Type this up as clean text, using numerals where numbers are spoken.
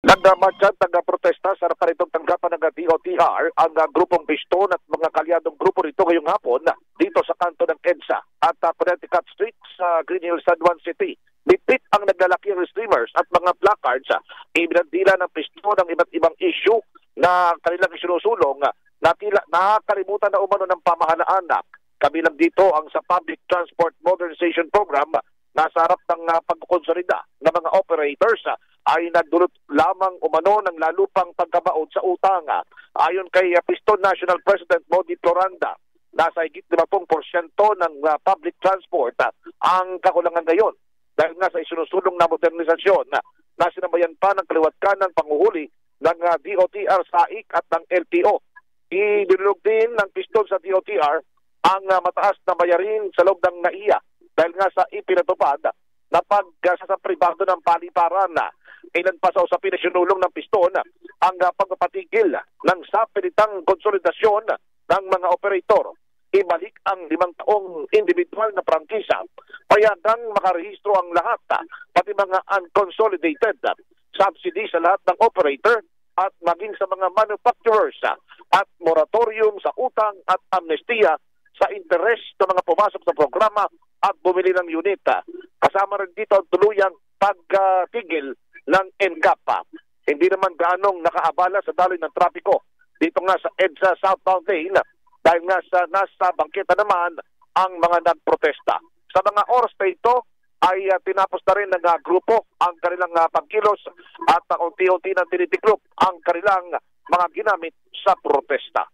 Nagmarcha at nagprotesta sa paritong tanggapan ng DOTR ang grupong Piston at mga kalyadong grupo rito ngayong hapon dito sa kanto ng EDSA at Connecticut Street sa Green Hills, San Juan City. Bitbit ang naglalaking streamers at mga placards. Ibinandila ng Piston ang iba't ibang issue na kanilang isinusulong na tila nakakalimutan na umano ng pamahalaan. Kabilang dito ang sa Public Transport Modernization Program na sa harap ng pagkukonsolida ng mga operators ay nagdulot lamang umano ng lalo pang pagkabaon sa utang. Ayon kay Piston National President Modi Floranda, nasa higit 50% ng public transport ang kakulangan ngayon dahil nga sa isinusulong na modernisasyon na sinabayan pa ng kaliwat kanang panguhuli ng DOTR, SAIC at ng LTO. Idinulog din ng Piston sa DOTR ang mataas na bayarin sa loob ng NAIA dahil nga sa ipinatupad na sa pribado ng paliparan. Ilan pa sa usapin na sinulong ng Piston ang pagpapatigil ng sapilitang konsolidasyon ng mga operator. Ibalik ang 5 taong individual na prangkisa, payagang makarehistro ang lahat, pati mga unconsolidated subsidy sa lahat ng operator at maging sa mga manufacturers at moratorium sa utang at amnestiya sa interes ng mga pumasok sa programa at bumili ng unit. Kasama rin dito ang tuluyang pagtigil ng NGAP. Hindi naman gaanong nakaabala sa daloy ng trapiko dito nga sa EDSA Southbound Lane dahil nga sa nasa bangketa naman ang mga nagprotesta. Sa mga oras na ito ay tinapos na rin ng grupo ang kanilang pagkilos at unti-unti na tinitiklop ang kanilang mga ginamit sa protesta.